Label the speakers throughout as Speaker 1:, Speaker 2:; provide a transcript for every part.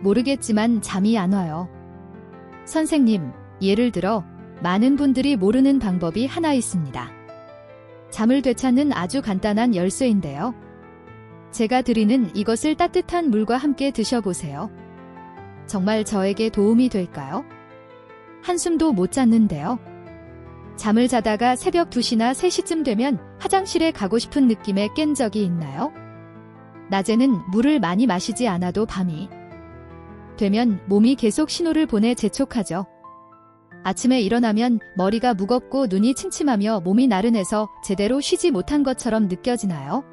Speaker 1: 모르겠지만 잠이 안 와요. 선생님, 예를 들어 많은 분들이 모르는 방법이 하나 있습니다. 잠을 되찾는 아주 간단한 열쇠인데요. 제가 드리는 이것을 따뜻한 물과 함께 드셔보세요. 정말 저에게 도움이 될까요? 한숨도 못 잤는데요. 잠을 자다가 새벽 2시나 3시쯤 되면 화장실에 가고 싶은 느낌에 깬 적이 있나요? 낮에는 물을 많이 마시지 않아도 밤이 되면 몸이 계속 신호를 보내 재촉하죠. 아침에 일어나면 머리가 무겁고 눈이 침침하며 몸이 나른해서 제대로 쉬지 못한 것처럼 느껴지나요?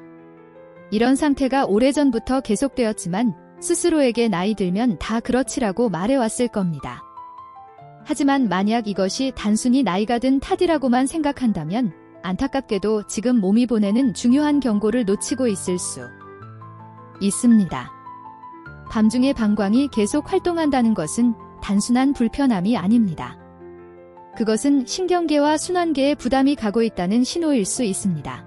Speaker 1: 이런 상태가 오래전부터 계속되었지만 스스로에게 나이 들면 다 그렇지라고 말해왔을 겁니다. 하지만 만약 이것이 단순히 나이가 든 탓이라고만 생각한다면 안타깝게도 지금 몸이 보내는 중요한 경고를 놓치고 있을 수 있습니다. 밤중에 방광이 계속 활동한다는 것은 단순한 불편함이 아닙니다. 그것은 신경계와 순환계에 부담이 가고 있다는 신호일 수 있습니다.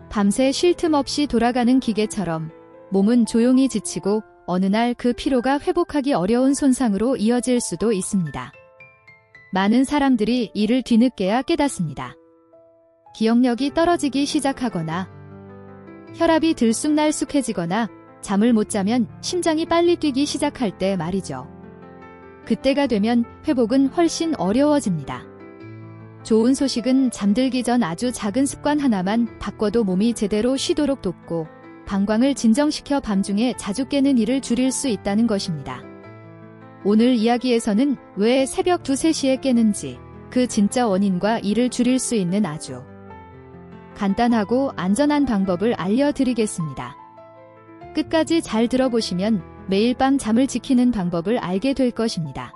Speaker 1: 밤새 쉴 틈 없이 돌아가는 기계처럼 몸은 조용히 지치고 어느 날 그 피로가 회복하기 어려운 손상으로 이어질 수도 있습니다. 많은 사람들이 이를 뒤늦게야 깨닫습니다. 기억력이 떨어지기 시작하거나 혈압이 들쑥날쑥해지거나 잠을 못 자면 심장이 빨리 뛰기 시작할 때 말이죠. 그때가 되면 회복은 훨씬 어려워집니다. 좋은 소식은 잠들기 전 아주 작은 습관 하나만 바꿔도 몸이 제대로 쉬도록 돕고 방광을 진정시켜 밤중에 자주 깨는 일을 줄일 수 있다는 것입니다. 오늘 이야기에서는 왜 새벽 2, 3시에 깨는지, 그 진짜 원인과 이를 줄일 수 있는 아주 간단하고 안전한 방법을 알려드리겠습니다. 끝까지 잘 들어보시면 매일 밤 잠을 지키는 방법을 알게 될 것입니다.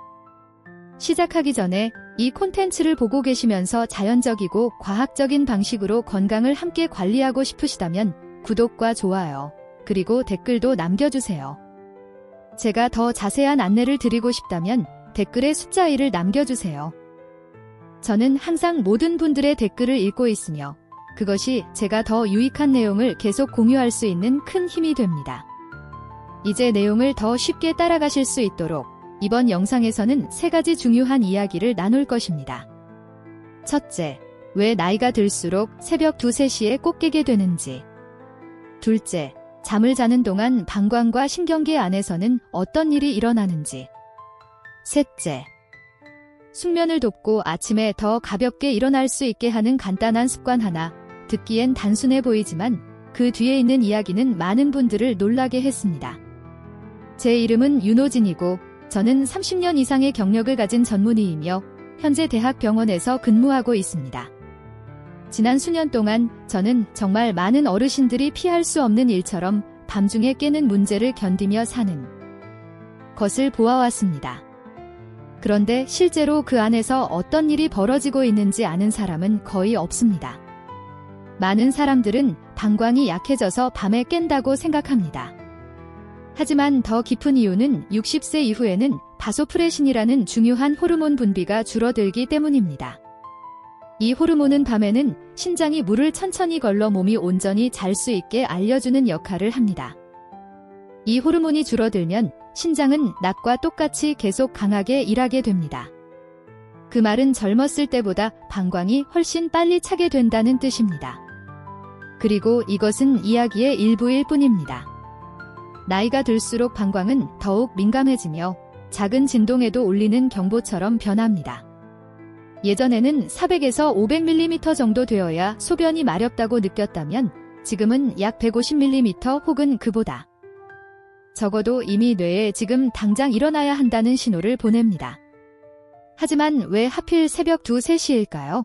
Speaker 1: 시작하기 전에 이 콘텐츠를 보고 계시면서 자연적이고 과학적인 방식으로 건강을 함께 관리하고 싶으시다면 구독과 좋아요, 그리고 댓글도 남겨주세요. 제가 더 자세한 안내를 드리고 싶다면 댓글에 숫자 1을 남겨주세요. 저는 항상 모든 분들의 댓글을 읽고 있으며 그것이 제가 더 유익한 내용을 계속 공유할 수 있는 큰 힘이 됩니다. 이제 내용을 더 쉽게 따라가실 수 있도록 이번 영상에서는 3가지 중요한 이야기를 나눌 것입니다. 첫째, 왜 나이가 들수록 새벽 2, 3시에 꼭 깨게 되는지. 둘째, 잠을 자는 동안 방광과 신경계 안에서는 어떤 일이 일어나는지. 셋째, 숙면을 돕고 아침에 더 가볍게 일어날 수 있게 하는 간단한 습관 하나. 듣기엔 단순해 보이지만 그 뒤에 있는 이야기는 많은 분들을 놀라게 했습니다. 제 이름은 윤호진이고 저는 30년 이상의 경력을 가진 전문의이며 현재 대학병원에서 근무하고 있습니다. 지난 수년 동안 저는 정말 많은 어르신들이 피할 수 없는 일처럼 밤중에 깨는 문제를 견디며 사는 것을 보아왔습니다. 그런데 실제로 그 안에서 어떤 일이 벌어지고 있는지 아는 사람은 거의 없습니다. 많은 사람들은 방광이 약해져서 밤에 깬다고 생각합니다. 하지만 더 깊은 이유는 60세 이후에는 바소프레신이라는 중요한 호르몬 분비가 줄어들기 때문입니다. 이 호르몬은 밤에는 신장이 물을 천천히 걸러 몸이 온전히 잘 수 있게 알려주는 역할을 합니다. 이 호르몬이 줄어들면 신장은 낮과 똑같이 계속 강하게 일하게 됩니다. 그 말은 젊었을 때보다 방광이 훨씬 빨리 차게 된다는 뜻입니다. 그리고 이것은 이야기의 일부일 뿐입니다. 나이가 들수록 방광은 더욱 민감해지며 작은 진동에도 울리는 경보처럼 변합니다. 예전에는 400에서 500mm 정도 되어야 소변이 마렵다고 느꼈다면 지금은 약 150mm 혹은 그보다 적어도 이미 뇌에 지금 당장 일어나야 한다는 신호를 보냅니다. 하지만 왜 하필 새벽 2, 3시일까요?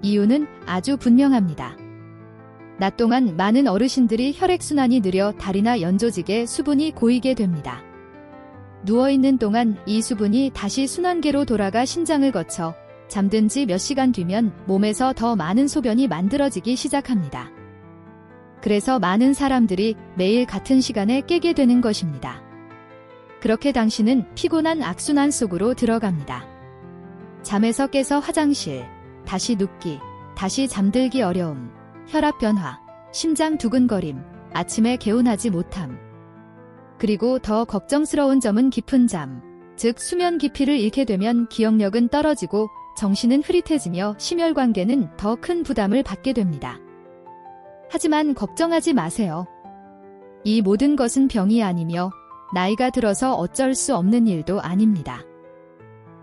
Speaker 1: 이유는 아주 분명합니다. 낮 동안 많은 어르신들이 혈액순환이 느려 다리나 연조직에 수분이 고이게 됩니다. 누워있는 동안 이 수분이 다시 순환계로 돌아가 신장을 거쳐 잠든 지 몇 시간 뒤면 몸에서 더 많은 소변이 만들어지기 시작합니다. 그래서 많은 사람들이 매일 같은 시간에 깨게 되는 것입니다. 그렇게 당신은 피곤한 악순환 속으로 들어갑니다. 잠에서 깨서 화장실, 다시 눕기, 다시 잠들기 어려움, 혈압 변화, 심장 두근거림, 아침에 개운하지 못함. 그리고 더 걱정스러운 점은 깊은 잠, 즉 수면 깊이를 잃게 되면 기억력은 떨어지고 정신은 흐릿해지며 심혈관계는 더 큰 부담을 받게 됩니다. 하지만 걱정하지 마세요. 이 모든 것은 병이 아니며 나이가 들어서 어쩔 수 없는 일도 아닙니다.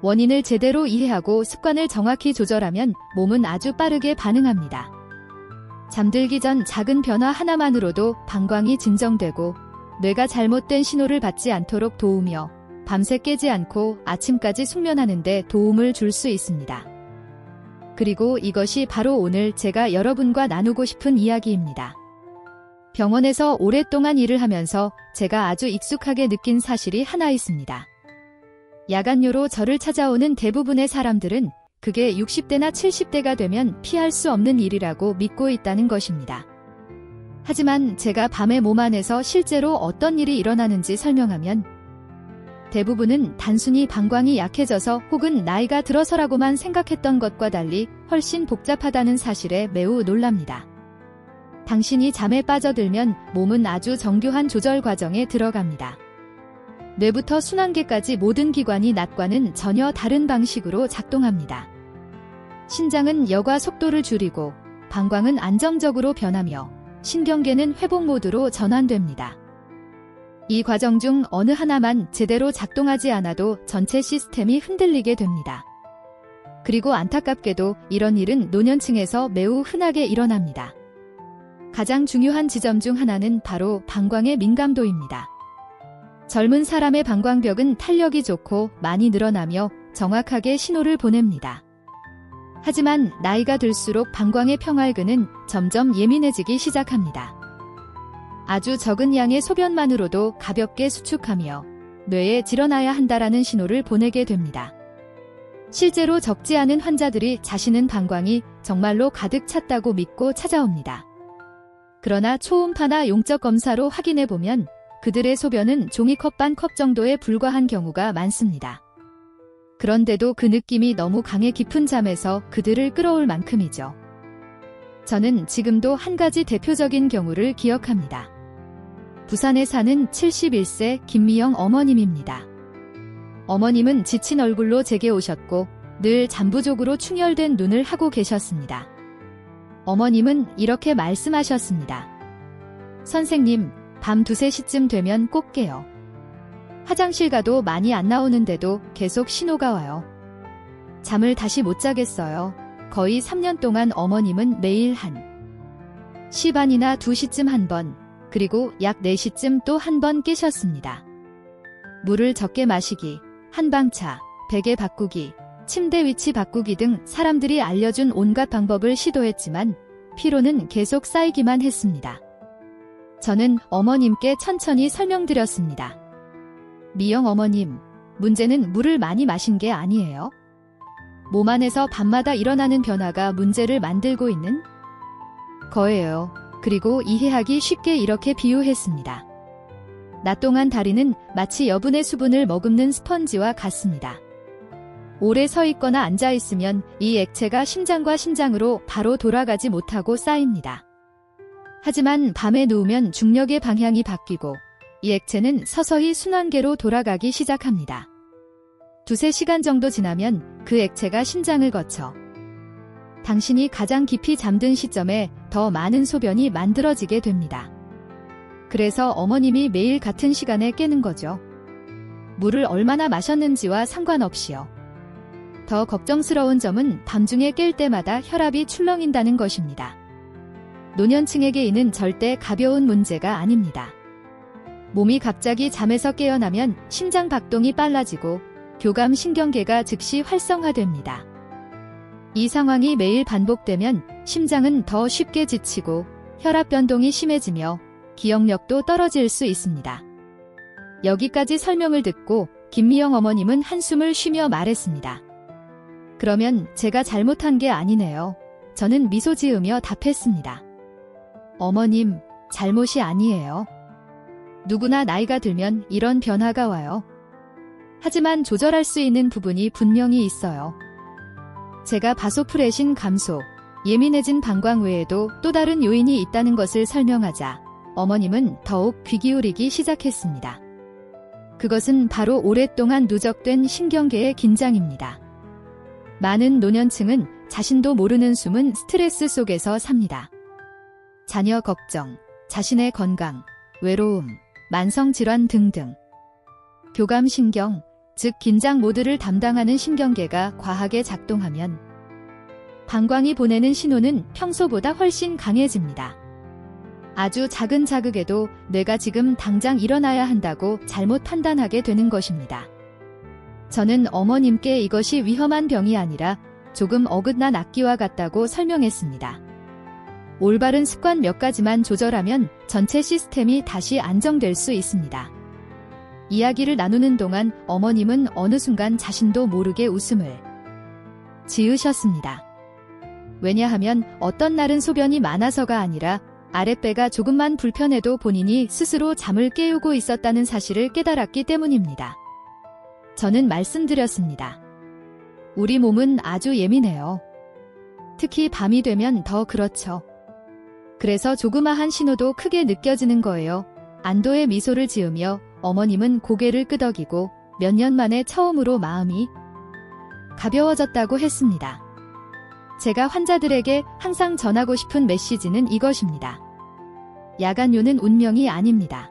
Speaker 1: 원인을 제대로 이해하고 습관을 정확히 조절하면 몸은 아주 빠르게 반응합니다. 잠들기 전 작은 변화 하나만으로도 방광이 진정되고 뇌가 잘못된 신호를 받지 않도록 도우며 밤새 깨지 않고 아침까지 숙면하는 데 도움을 줄 수 있습니다. 그리고 이것이 바로 오늘 제가 여러분과 나누고 싶은 이야기입니다. 병원에서 오랫동안 일을 하면서 제가 아주 익숙하게 느낀 사실이 하나 있습니다. 야간요로 저를 찾아오는 대부분의 사람들은 그게 60대나 70대가 되면 피할 수 없는 일이라고 믿고 있다는 것입니다. 하지만 제가 밤에 몸 안에서 실제로 어떤 일이 일어나는지 설명하면 대부분은 단순히 방광이 약해져서 혹은 나이가 들어서라고만 생각했던 것과 달리 훨씬 복잡하다는 사실에 매우 놀랍니다. 당신이 잠에 빠져들면 몸은 아주 정교한 조절 과정에 들어갑니다. 뇌부터 순환계까지 모든 기관이 낮과는 전혀 다른 방식으로 작동합니다. 신장은 여과 속도를 줄이고 방광은 안정적으로 변하며 신경계는 회복 모드로 전환됩니다. 이 과정 중 어느 하나만 제대로 작동하지 않아도 전체 시스템이 흔들리게 됩니다. 그리고 안타깝게도 이런 일은 노년층에서 매우 흔하게 일어납니다. 가장 중요한 지점 중 하나는 바로 방광의 민감도입니다. 젊은 사람의 방광벽은 탄력이 좋고 많이 늘어나며 정확하게 신호를 보냅니다. 하지만 나이가 들수록 방광의 평활근은 점점 예민해지기 시작합니다. 아주 적은 양의 소변만으로도 가볍게 수축하며 뇌에 질어나야 한다라는 신호를 보내게 됩니다. 실제로 적지 않은 환자들이 자신은 방광이 정말로 가득 찼다고 믿고 찾아옵니다. 그러나 초음파나 용적 검사로 확인해보면 그들의 소변은 종이컵 반 컵 정도에 불과한 경우가 많습니다. 그런데도 그 느낌이 너무 강해 깊은 잠에서 그들을 끌어올 만큼이죠. 저는 지금도 한 가지 대표적인 경우를 기억합니다. 부산에 사는 71세 김미영 어머님입니다. 어머님은 지친 얼굴로 제게 오셨고 늘 잠부족으로 충혈된 눈을 하고 계셨습니다. 어머님은 이렇게 말씀하셨습니다. 선생님, 밤 2, 3시쯤 되면 꼭 깨요. 화장실 가도 많이 안 나오는데도 계속 신호가 와요. 잠을 다시 못 자겠어요. 거의 3년 동안 어머님은 매일 1시 반이나 2시쯤 한 번, 그리고 약 4시쯤 또 한 번 깨셨습니다. 물을 적게 마시기, 한방차, 베개 바꾸기, 침대 위치 바꾸기 등 사람들이 알려준 온갖 방법을 시도했지만 피로는 계속 쌓이기만 했습니다. 저는 어머님께 천천히 설명드렸습니다. 미영 어머님, 문제는 물을 많이 마신 게 아니에요. 몸 안에서 밤마다 일어나는 변화가 문제를 만들고 있는 거예요. 그리고 이해하기 쉽게 이렇게 비유했습니다. 낮 동안 다리는 마치 여분의 수분을 머금는 스펀지와 같습니다. 오래 서 있거나 앉아 있으면 이 액체가 심장과 신장으로 바로 돌아가지 못하고 쌓입니다. 하지만 밤에 누우면 중력의 방향이 바뀌고 이 액체는 서서히 순환계로 돌아가기 시작합니다. 2, 3시간 정도 지나면 그 액체가 심장을 거쳐 당신이 가장 깊이 잠든 시점에 더 많은 소변이 만들어지게 됩니다. 그래서 어머님이 매일 같은 시간에 깨는 거죠. 물을 얼마나 마셨는지와 상관없이요. 더 걱정스러운 점은 밤중에 깰 때마다 혈압이 출렁인다는 것입니다. 노년층에게 이는 절대 가벼운 문제가 아닙니다. 몸이 갑자기 잠에서 깨어나면 심장 박동이 빨라지고 교감 신경계가 즉시 활성화됩니다. 이 상황이 매일 반복되면 심장은 더 쉽게 지치고 혈압 변동이 심해지며 기억력도 떨어질 수 있습니다. 여기까지 설명을 듣고 김미영 어머님은 한숨을 쉬며 말했습니다. 그러면 제가 잘못한 게 아니네요. 저는 미소 지으며 답했습니다. 어머님, 잘못이 아니에요. 누구나 나이가 들면 이런 변화가 와요. 하지만 조절할 수 있는 부분이 분명히 있어요. 제가 바소프레신 감소, 예민해진 방광 외에도 또 다른 요인이 있다는 것을 설명하자 어머님은 더욱 귀 기울이기 시작했습니다. 그것은 바로 오랫동안 누적된 신경계의 긴장입니다. 많은 노년층은 자신도 모르는 숨은 스트레스 속에서 삽니다. 자녀 걱정, 자신의 건강, 외로움, 만성질환 등등. 교감신경, 즉 긴장 모드를 담당하는 신경계가 과하게 작동하면 방광이 보내는 신호는 평소보다 훨씬 강해집니다. 아주 작은 자극에도 뇌가 지금 당장 일어나야 한다고 잘못 판단하게 되는 것입니다. 저는 어머님께 이것이 위험한 병이 아니라 조금 어긋난 악기와 같다고 설명했습니다. 올바른 습관 몇 가지만 조절하면 전체 시스템이 다시 안정될 수 있습니다. 이야기를 나누는 동안 어머님은 어느 순간 자신도 모르게 웃음을 지으셨습니다. 왜냐하면 어떤 날은 소변이 많아서가 아니라 아랫배가 조금만 불편해도 본인이 스스로 잠을 깨우고 있었다는 사실을 깨달았기 때문입니다. 저는 말씀드렸습니다. 우리 몸은 아주 예민해요. 특히 밤이 되면 더 그렇죠. 그래서 조그마한 신호도 크게 느껴지는 거예요. 안도의 미소를 지으며 어머님은 고개를 끄덕이고 몇 년 만에 처음으로 마음이 가벼워졌다고 했습니다. 제가 환자들에게 항상 전하고 싶은 메시지는 이것입니다. 야간요는 운명이 아닙니다.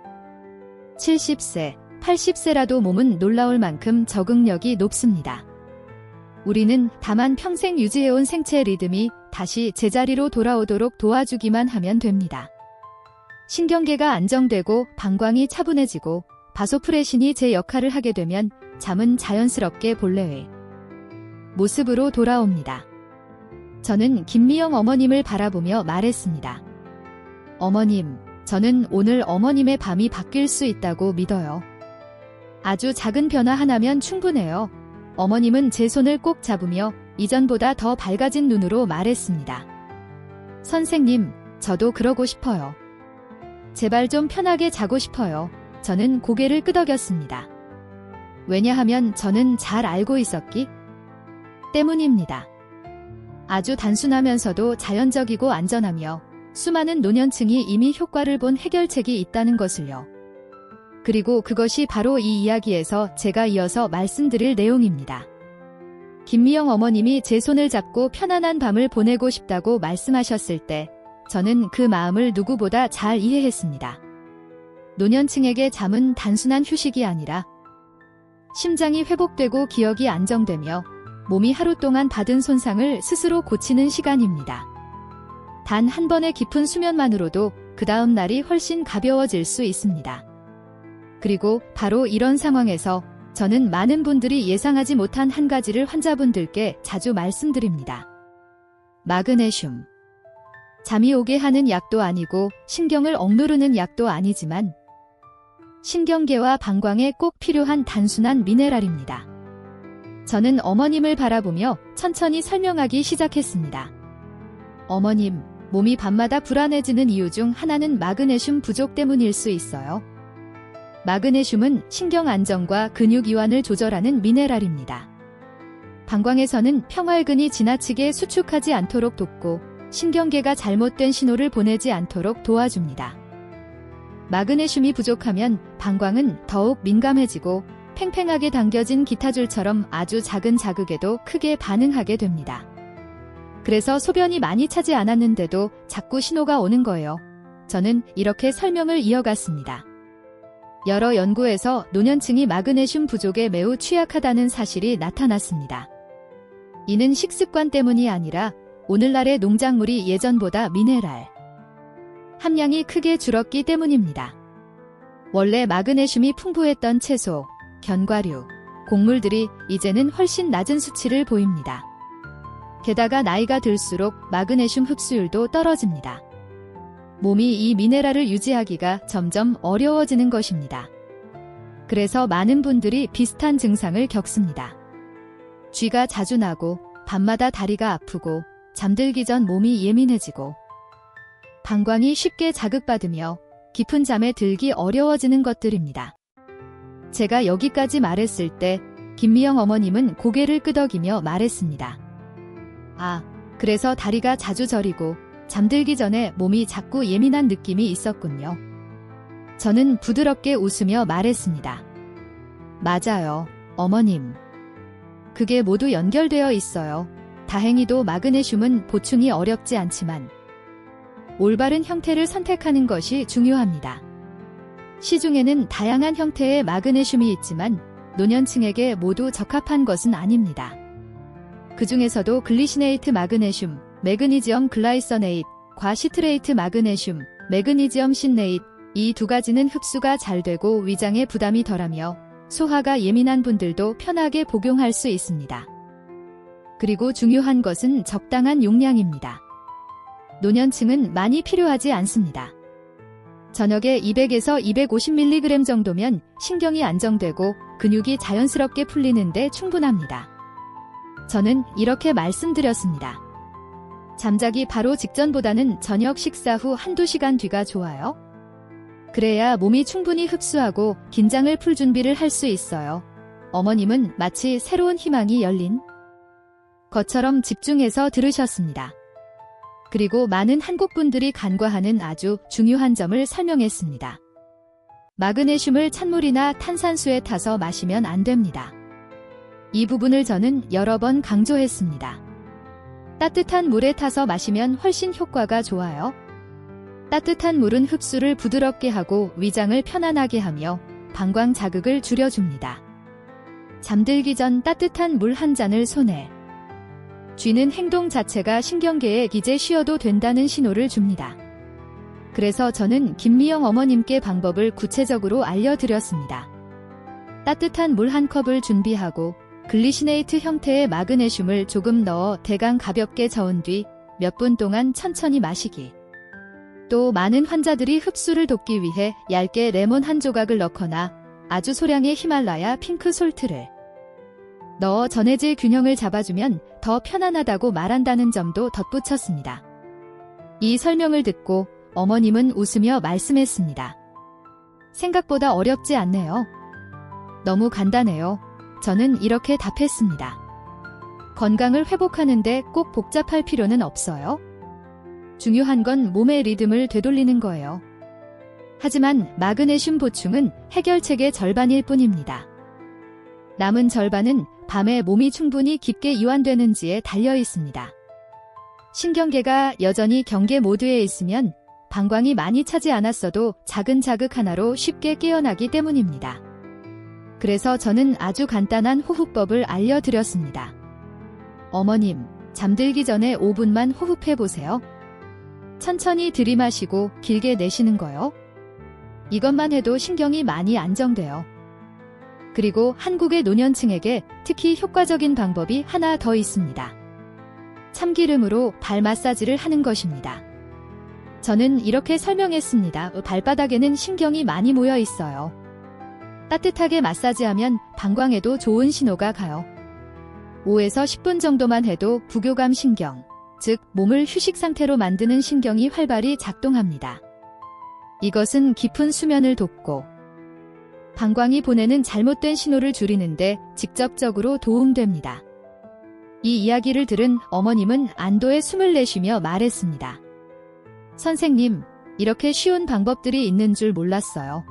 Speaker 1: 70세, 80세라도 몸은 놀라울 만큼 적응력이 높습니다. 우리는 다만 평생 유지해온 생체 리듬이 다시 제자리로 돌아오도록 도와주기만 하면 됩니다. 신경계가 안정되고 방광이 차분해지고 바소프레신이 제 역할을 하게 되면 잠은 자연스럽게 본래의 모습으로 돌아옵니다. 저는 김미영 어머님을 바라보며 말했습니다. 어머님, 저는 오늘 어머님의 밤이 바뀔 수 있다고 믿어요. 아주 작은 변화 하나면 충분해요. 어머님은 제 손을 꼭 잡으며 이전보다 더 밝아진 눈으로 말했습니다. 선생님, 저도 그러고 싶어요. 제발 좀 편하게 자고 싶어요. 저는 고개를 끄덕였습니다. 왜냐하면 저는 잘 알고 있었기 때문입니다. 아주 단순하면서도 자연적이고 안전하며 수많은 노년층이 이미 효과를 본 해결책이 있다는 것을요. 그리고 그것이 바로 이 이야기에서 제가 이어서 말씀드릴 내용입니다. 김미영 어머님이 제 손을 잡고 편안한 밤을 보내고 싶다고 말씀하셨을 때 저는 그 마음을 누구보다 잘 이해했습니다. 노년층에게 잠은 단순한 휴식이 아니라 심장이 회복되고 기억이 안정되며 몸이 하루 동안 받은 손상을 스스로 고치는 시간입니다. 단 한 번의 깊은 수면만으로도 그 다음 날이 훨씬 가벼워질 수 있습니다. 그리고 바로 이런 상황에서 저는 많은 분들이 예상하지 못한 한 가지를 환자분들께 자주 말씀드립니다. 마그네슘. 잠이 오게 하는 약도 아니고 신경을 억누르는 약도 아니지만 신경계와 방광에 꼭 필요한 단순한 미네랄입니다. 저는 어머님을 바라보며 천천히 설명하기 시작했습니다. 어머님, 몸이 밤마다 불안해지는 이유 중 하나는 마그네슘 부족 때문일 수 있어요. 마그네슘은 신경 안정과 근육 이완을 조절하는 미네랄입니다. 방광에서는 평활근이 지나치게 수축하지 않도록 돕고 신경계가 잘못된 신호를 보내지 않도록 도와줍니다. 마그네슘이 부족하면 방광은 더욱 민감해지고 팽팽하게 당겨진 기타줄처럼 아주 작은 자극에도 크게 반응하게 됩니다. 그래서 소변이 많이 차지 않았는데도 자꾸 신호가 오는 거예요. 저는 이렇게 설명을 이어갔습니다. 여러 연구에서 노년층이 마그네슘 부족에 매우 취약하다는 사실이 나타났습니다. 이는 식습관 때문이 아니라 오늘날의 농작물이 예전보다 미네랄 함량이 크게 줄었기 때문입니다. 원래 마그네슘이 풍부했던 채소, 견과류, 곡물들이 이제는 훨씬 낮은 수치를 보입니다. 게다가 나이가 들수록 마그네슘 흡수율도 떨어집니다. 몸이 이 미네랄을 유지하기가 점점 어려워지는 것입니다. 그래서 많은 분들이 비슷한 증상을 겪습니다. 쥐가 자주 나고 밤마다 다리가 아프고 잠들기 전 몸이 예민해지고 방광이 쉽게 자극받으며 깊은 잠에 들기 어려워지는 것들입니다. 제가 여기까지 말했을 때 김미영 어머님은 고개를 끄덕이며 말했습니다. 아, 그래서 다리가 자주 저리고 잠들기 전에 몸이 자꾸 예민한 느낌이 있었군요. 저는 부드럽게 웃으며 말했습니다. 맞아요, 어머님. 그게 모두 연결되어 있어요. 다행히도 마그네슘은 보충이 어렵지 않지만 올바른 형태를 선택하는 것이 중요합니다. 시중에는 다양한 형태의 마그네슘이 있지만 노년층에게 모두 적합한 것은 아닙니다. 그 중에서도 글리시네이트 마그네슘, 매그니지엄 글라이서네이트, 과시트레이트 마그네슘, 매그니지엄 신네이트, 이 두 가지는 흡수가 잘 되고 위장에 부담이 덜하며 소화가 예민한 분들도 편하게 복용할 수 있습니다. 그리고 중요한 것은 적당한 용량입니다. 노년층은 많이 필요하지 않습니다. 저녁에 200에서 250mg 정도면 신경이 안정되고 근육이 자연스럽게 풀리는데 충분합니다. 저는 이렇게 말씀드렸습니다. 잠자기 바로 직전보다는 저녁 식사 후 한두 시간 뒤가 좋아요. 그래야 몸이 충분히 흡수하고 긴장을 풀 준비를 할 수 있어요. 어머님은 마치 새로운 희망이 열린 것처럼 집중해서 들으셨습니다. 그리고 많은 한국 분들이 간과하는 아주 중요한 점을 설명했습니다. 마그네슘을 찬물이나 탄산수에 타서 마시면 안 됩니다. 이 부분을 저는 여러 번 강조했습니다. 따뜻한 물에 타서 마시면 훨씬 효과가 좋아요. 따뜻한 물은 흡수를 부드럽게 하고 위장을 편안하게 하며 방광 자극을 줄여줍니다. 잠들기 전 따뜻한 물 한 잔을 손에 쥐는 행동 자체가 신경계에 이제 쉬어도 된다는 신호를 줍니다. 그래서 저는 김미영 어머님께 방법을 구체적으로 알려드렸습니다. 따뜻한 물 한 컵을 준비하고 글리시네이트 형태의 마그네슘을 조금 넣어 대강 가볍게 저은 뒤 몇 분 동안 천천히 마시기. 또 많은 환자들이 흡수를 돕기 위해 얇게 레몬 한 조각을 넣거나 아주 소량의 히말라야 핑크 솔트를 넣어 전해질 균형을 잡아주면 더 편안하다고 말한다는 점도 덧붙였습니다. 이 설명을 듣고 어머님은 웃으며 말씀했습니다. 생각보다 어렵지 않네요. 너무 간단해요. 저는 이렇게 답했습니다. 건강을 회복하는데 꼭 복잡할 필요는 없어요. 중요한 건 몸의 리듬을 되돌리는 거예요. 하지만 마그네슘 보충은 해결책의 절반일 뿐입니다. 남은 절반은 밤에 몸이 충분히 깊게 이완되는지에 달려 있습니다. 신경계가 여전히 경계 모드에 있으면 방광이 많이 차지 않았어도 작은 자극 하나로 쉽게 깨어나기 때문입니다. 그래서 저는 아주 간단한 호흡법을 알려드렸습니다. 어머님, 잠들기 전에 5분만 호흡해보세요. 천천히 들이마시고 길게 내쉬는 거요. 이것만 해도 신경이 많이 안정돼요. 그리고 한국의 노년층에게 특히 효과적인 방법이 하나 더 있습니다. 참기름으로 발 마사지를 하는 것입니다. 저는 이렇게 설명했습니다. 발바닥에는 신경이 많이 모여 있어요. 따뜻하게 마사지하면 방광에도 좋은 신호가 가요. 5에서 10분 정도만 해도 부교감 신경, 즉 몸을 휴식 상태로 만드는 신경이 활발히 작동합니다. 이것은 깊은 수면을 돕고 방광이 보내는 잘못된 신호를 줄이는데 직접적으로 도움됩니다. 이 이야기를 들은 어머님은 안도의 숨을 내쉬며 말했습니다. 선생님, 이렇게 쉬운 방법들이 있는 줄 몰랐어요.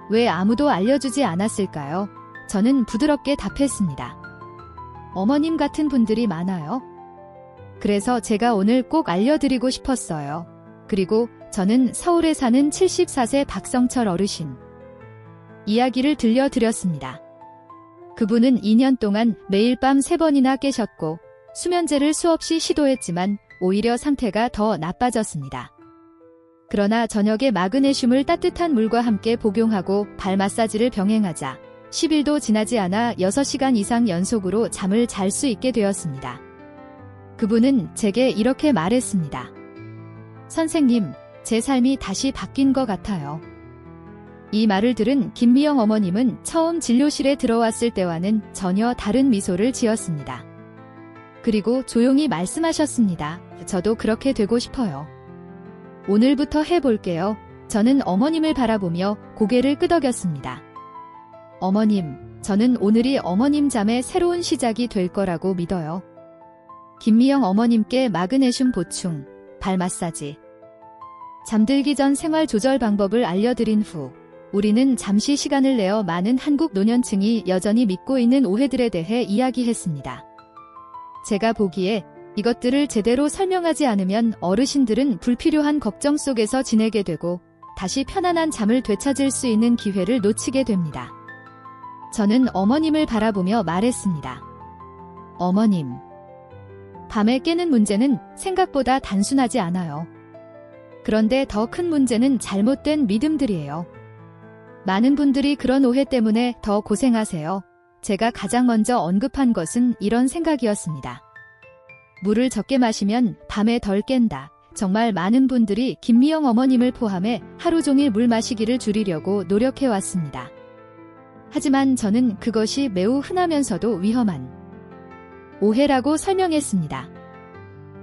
Speaker 1: 왜 아무도 알려주지 않았을까요? 저는 부드럽게 답했습니다. 어머님 같은 분들이 많아요. 그래서 제가 오늘 꼭 알려드리고 싶었어요. 그리고 저는 서울에 사는 74세 박성철 어르신 이야기를 들려드렸습니다. 그분은 2년 동안 매일 밤 3번이나 깨셨고 수면제를 수없이 시도했지만 오히려 상태가 더 나빠졌습니다. 그러나 저녁에 마그네슘을 따뜻한 물과 함께 복용하고 발 마사지를 병행하자 10일도 지나지 않아 6시간 이상 연속으로 잠을 잘 수 있게 되었습니다. 그분은 제게 이렇게 말했습니다. 선생님, 제 삶이 다시 바뀐 것 같아요. 이 말을 들은 김미영 어머님은 처음 진료실에 들어왔을 때와는 전혀 다른 미소를 지었습니다. 그리고 조용히 말씀하셨습니다. 저도 그렇게 되고 싶어요. 오늘부터 해볼게요. 저는 어머님을 바라보며 고개를 끄덕였습니다. 어머님, 저는 오늘이 어머님 잠의 새로운 시작이 될 거라고 믿어요. 김미영 어머님께 마그네슘 보충, 발 마사지, 잠들기 전 생활 조절 방법을 알려드린 후 우리는 잠시 시간을 내어 많은 한국 노년층이 여전히 믿고 있는 오해들에 대해 이야기했습니다. 제가 보기에 이것들을 제대로 설명하지 않으면 어르신들은 불필요한 걱정 속에서 지내게 되고 다시 편안한 잠을 되찾을 수 있는 기회를 놓치게 됩니다. 저는 어머님을 바라보며 말했습니다. 어머님, 밤에 깨는 문제는 생각보다 단순하지 않아요. 그런데 더 큰 문제는 잘못된 믿음들이에요. 많은 분들이 그런 오해 때문에 더 고생하세요. 제가 가장 먼저 언급한 것은 이런 생각이었습니다. 물을 적게 마시면 밤에 덜 깬다. 정말 많은 분들이 김미영 어머님을 포함해 하루 종일 물 마시기를 줄이려고 노력해왔습니다. 하지만 저는 그것이 매우 흔하면서도 위험한 오해라고 설명했습니다.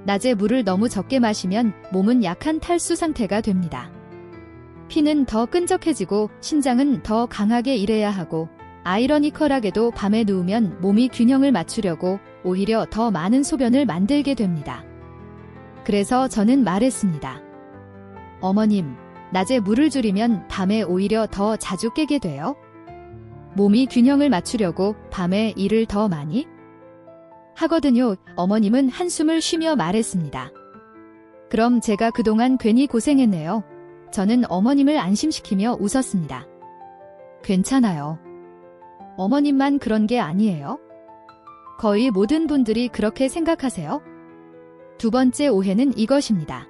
Speaker 1: 낮에 물을 너무 적게 마시면 몸은 약한 탈수 상태가 됩니다. 피는 더 끈적해지고 심장은 더 강하게 일해야 하고 아이러니컬하게도 밤에 누우면 몸이 균형을 맞추려고 오히려 더 많은 소변을 만들게 됩니다. 그래서 저는 말했습니다. 어머님, 낮에 물을 줄이면 밤에 오히려 더 자주 깨게 돼요? 몸이 균형을 맞추려고 밤에 일을 더 많이 하거든요. 어머님은 한숨을 쉬며 말했습니다. 그럼 제가 그동안 괜히 고생했네요. 저는 어머님을 안심시키며 웃었습니다. 괜찮아요. 어머님만 그런 게 아니에요. 거의 모든 분들이 그렇게 생각하세요. 두 번째 오해는 이것입니다.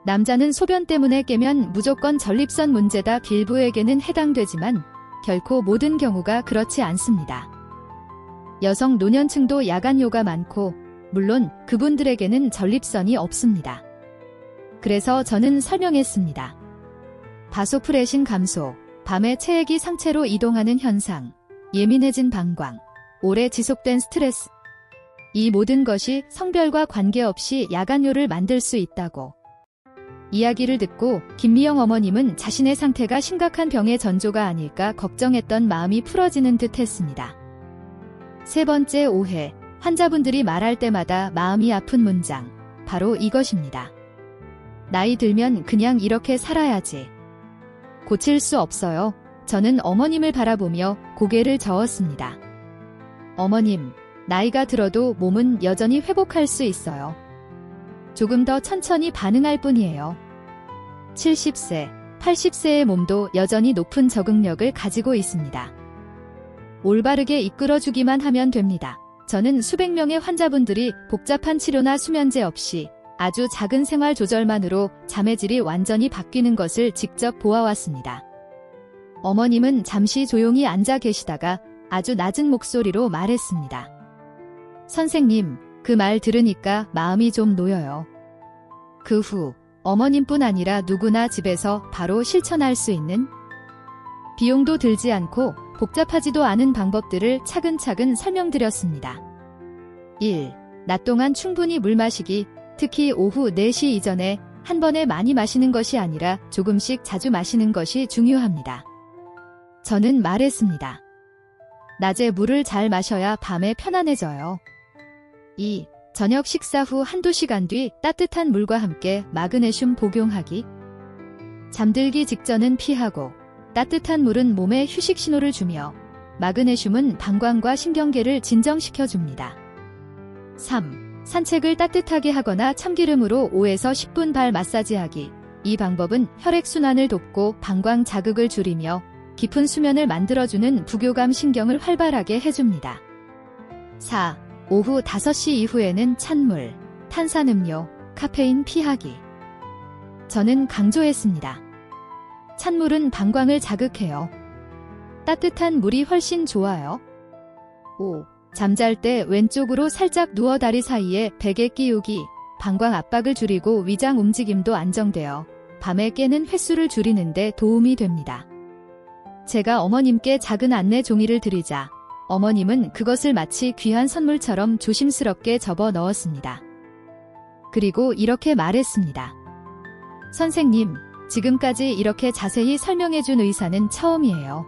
Speaker 1: 남자는 소변 때문에 깨면 무조건 전립선 문제다. 일부에게는 해당되지만 결코 모든 경우가 그렇지 않습니다. 여성 노년층도 야간요가 많고 물론 그분들에게는 전립선이 없습니다. 그래서 저는 설명했습니다. 바소프레신 감소, 밤에 체액이 상체로 이동하는 현상, 예민해진 방광, 오래 지속된 스트레스, 이 모든 것이 성별과 관계없이 야간요를 만들 수 있다고. 이야기를 듣고 김미영 어머님은 자신의 상태가 심각한 병의 전조가 아닐까 걱정했던 마음이 풀어지는 듯 했습니다. 세 번째 오해, 환자분들이 말할 때마다 마음이 아픈 문장, 바로 이것입니다. 나이 들면 그냥 이렇게 살아야지. 고칠 수 없어요. 저는 어머님을 바라보며 고개를 저었습니다. 어머님, 나이가 들어도 몸은 여전히 회복할 수 있어요. 조금 더 천천히 반응할 뿐이에요. 70세, 80세의 몸도 여전히 높은 적응력을 가지고 있습니다. 올바르게 이끌어주기만 하면 됩니다. 저는 수백 명의 환자분들이 복잡한 치료나 수면제 없이 아주 작은 생활 조절만으로 잠의 질이 완전히 바뀌는 것을 직접 보아왔습니다. 어머님은 잠시 조용히 앉아 계시다가 아주 낮은 목소리로 말했습니다. 선생님, 그 말 들으니까 마음이 좀 놓여요. 그 후 어머님뿐 아니라 누구나 집에서 바로 실천할 수 있는 비용도 들지 않고 복잡하지도 않은 방법들을 차근차근 설명드렸습니다. 1. 낮 동안 충분히 물 마시기, 특히 오후 4시 이전에 한 번에 많이 마시는 것이 아니라 조금씩 자주 마시는 것이 중요합니다. 저는 말했습니다. 낮에 물을 잘 마셔야 밤에 편안해져요. 2. 저녁 식사 후 한두 시간 뒤 따뜻한 물과 함께 마그네슘 복용하기. 잠들기 직전은 피하고 따뜻한 물은 몸에 휴식 신호를 주며 마그네슘은 방광과 신경계를 진정시켜줍니다. 3. 산책을 따뜻하게 하거나 참기름으로 5에서 10분 발 마사지하기. 이 방법은 혈액순환을 돕고 방광 자극을 줄이며 깊은 수면을 만들어주는 부교감 신경을 활발하게 해줍니다. 4. 오후 5시 이후에는 찬물, 탄산음료, 카페인 피하기. 저는 강조했습니다. 찬물은 방광을 자극해요. 따뜻한 물이 훨씬 좋아요. 5. 잠잘 때 왼쪽으로 살짝 누워 다리 사이에 베개 끼우기. 방광 압박을 줄이고 위장 움직임도 안정되어 밤에 깨는 횟수를 줄이는 데 도움이 됩니다. 제가 어머님께 작은 안내 종이를 드리자 어머님은 그것을 마치 귀한 선물처럼 조심스럽게 접어 넣었습니다. 그리고 이렇게 말했습니다. 선생님, 지금까지 이렇게 자세히 설명해준 의사는 처음이에요.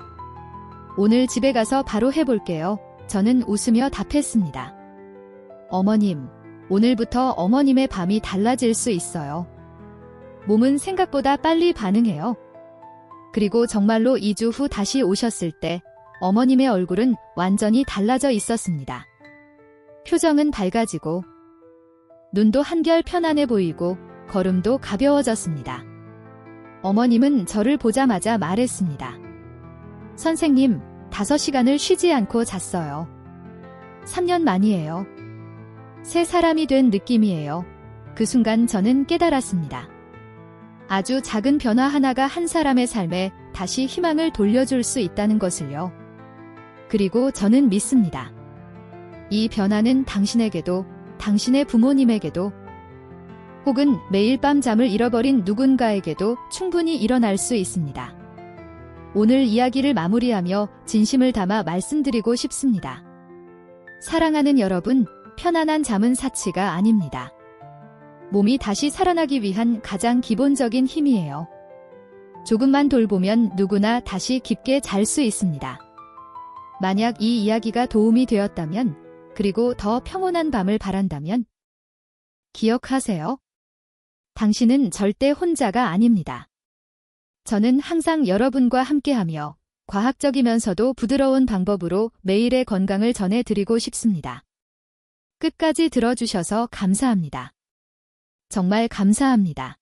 Speaker 1: 오늘 집에 가서 바로 해볼게요. 저는 웃으며 답했습니다. 어머님, 오늘부터 어머님의 밤이 달라질 수 있어요. 몸은 생각보다 빨리 반응해요. 그리고 정말로 2주 후 다시 오셨을 때 어머님의 얼굴은 완전히 달라져 있었습니다. 표정은 밝아지고 눈도 한결 편안해 보이고 걸음도 가벼워졌습니다. 어머님은 저를 보자마자 말했습니다. 선생님, 5시간을 쉬지 않고 잤어요. 3년 만이에요. 새 사람이 된 느낌이에요. 그 순간 저는 깨달았습니다. 아주 작은 변화 하나가 한 사람의 삶에 다시 희망을 돌려줄 수 있다는 것을요. 그리고 저는 믿습니다. 이 변화는 당신에게도, 당신의 부모님에게도, 혹은 매일 밤 잠을 잃어버린 누군가에게도 충분히 일어날 수 있습니다. 오늘 이야기를 마무리하며 진심을 담아 말씀드리고 싶습니다. 사랑하는 여러분, 편안한 잠은 사치가 아닙니다. 몸이 다시 살아나기 위한 가장 기본적인 힘이에요. 조금만 돌보면 누구나 다시 깊게 잘 수 있습니다. 만약 이 이야기가 도움이 되었다면, 그리고 더 평온한 밤을 바란다면, 기억하세요. 당신은 절대 혼자가 아닙니다. 저는 항상 여러분과 함께하며 과학적이면서도 부드러운 방법으로 매일의 건강을 전해드리고 싶습니다. 끝까지 들어주셔서 감사합니다. 정말 감사합니다.